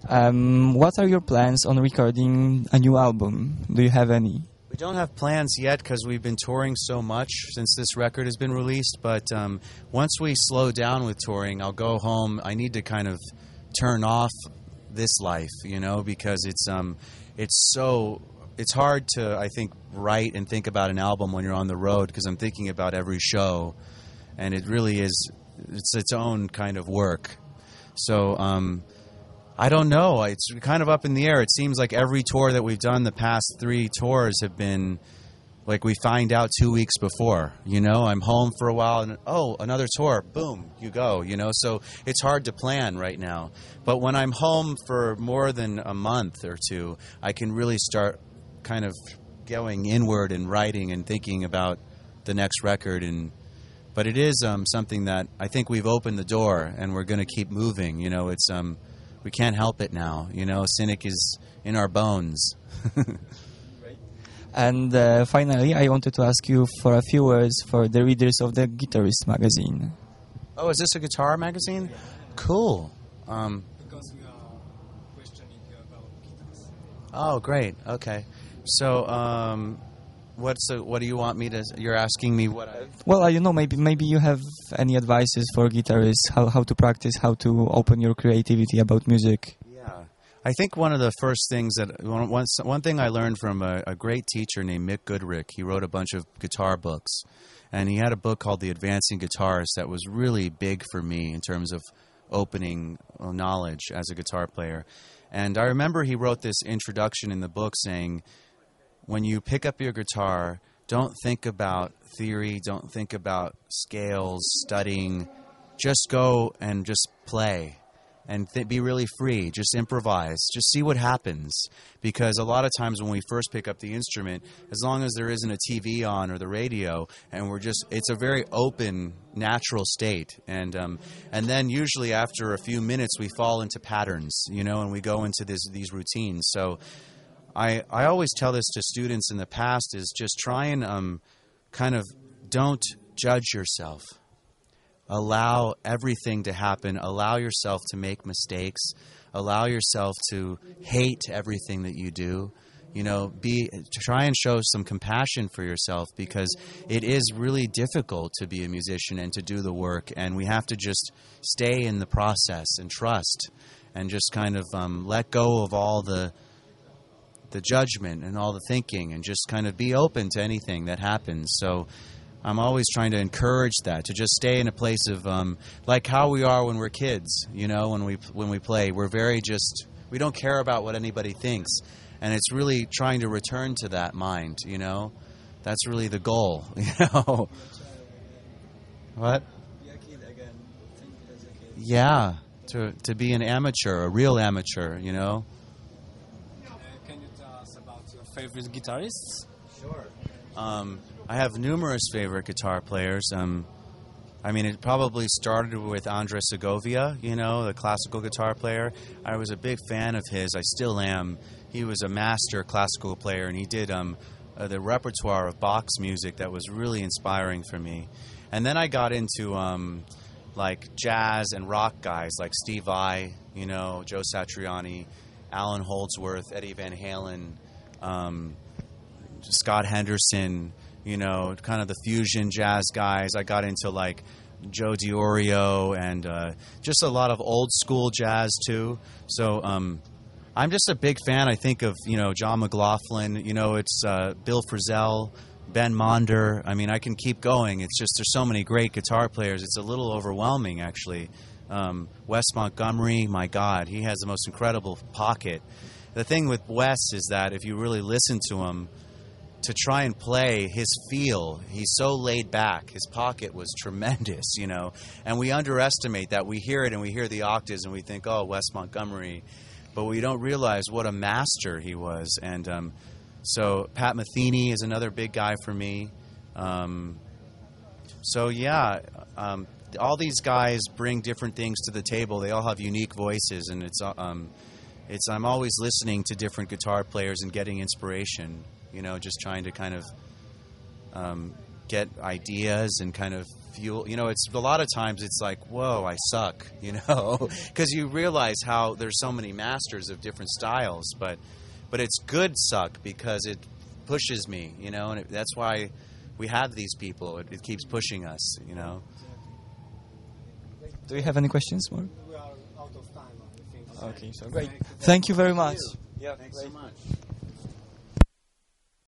What are your plans on recording a new album? Do you have any? We don't have plans yet because we've been touring so much since this record has been released. But once we slow down with touring, I'll go home. I need to kind of turn off this life, you know, because it's hard to, I think, write and think about an album when you're on the road, because I'm thinking about every show, and it really is, it's its own kind of work. So I don't know. It's kind of up in the air. It seems like every tour that we've done, the past 3 tours, have been like we find out 2 weeks before. You know, I'm home for a while, and oh, another tour, boom, you go. You know, so it's hard to plan right now. But when I'm home for more than a month or 2, I can really start kind of going inward and writing and thinking about the next record. But it is something that I think we've opened the door, and we're going to keep moving. You know, it's we can't help it now. You know, Cynic is in our bones. And finally, I wanted to ask you for a few words for the readers of the Guitarist magazine. Oh, is this a guitar magazine? Yeah. Cool. Because we are questioning about guitars. Oh, great. Okay. So, what do you want me to? You're asking me what I. Well, I don't know. Maybe you have any advices for guitarists, how to practice, how to open your creativity about music. Yeah, I think one of the first things that one thing I learned from a great teacher named Mick Goodrick. He wrote a bunch of guitar books, and he had a book called The Advancing Guitarist that was really big for me in terms of opening knowledge as a guitar player. And I remember he wrote this introduction in the book saying, when you pick up your guitar, don't think about theory, don't think about scales, studying. Just go and just play and be really free. Just improvise. Just see what happens. Because a lot of times when we first pick up the instrument, as long as there isn't a TV on or the radio, and it's a very open, natural state. And then usually after a few minutes we fall into patterns, you know, and we go into these routines. So I always tell this to students in the past is just try and kind of don't judge yourself. Allow everything to happen. Allow yourself to make mistakes. Allow yourself to hate everything that you do. You know, try and show some compassion for yourself, because it is really difficult to be a musician and to do the work, and we have to just stay in the process and trust and just kind of let go of all the judgment and all the thinking, and just kind of be open to anything that happens. So I'm always trying to encourage that, to just stay in a place of like how we are when we're kids, you know, when we play. We're we don't care about what anybody thinks, and it's really trying to return to that mind, you know. That's really the goal, you know. What? Yeah, to be an amateur, a real amateur, you know. Favorite guitarists? Sure. I have numerous favorite guitar players. I mean, it probably started with Andres Segovia, you know, the classical guitar player. I was a big fan of his. I still am. He was a master classical player, and he did the repertoire of Bach's music that was really inspiring for me. And then I got into like jazz and rock guys like Steve Vai, you know, Joe Satriani, Alan Holdsworth, Eddie Van Halen, Scott Henderson, you know, kind of the fusion jazz guys. I got into like Joe DiOrio and just a lot of old school jazz too. So I'm just a big fan, I think, of, you know, John McLaughlin. You know, it's Bill Frisell, Ben Monder. I mean, I can keep going. It's just there's so many great guitar players. It's a little overwhelming, actually. Wes Montgomery, my God, he has the most incredible pocket. The thing with Wes is that if you really listen to him, to try and play his feel, he's so laid back. His pocket was tremendous, you know, and we underestimate that. We hear it and we hear the octaves and we think, oh, Wes Montgomery, but we don't realize what a master he was. And so Pat Metheny is another big guy for me. So yeah, all these guys bring different things to the table. They all have unique voices, and I'm always listening to different guitar players and getting inspiration, you know, just trying to kind of get ideas and kind of fuel. You know, it's a lot of times it's like, whoa, I suck, you know, because you realize how there's so many masters of different styles, but it's good suck because it pushes me, you know, and that's why we have these people. It keeps pushing us, you know. Do you have any questions more? We are out of time, I think. Okay, so great. Thank you very much. Thanks so much.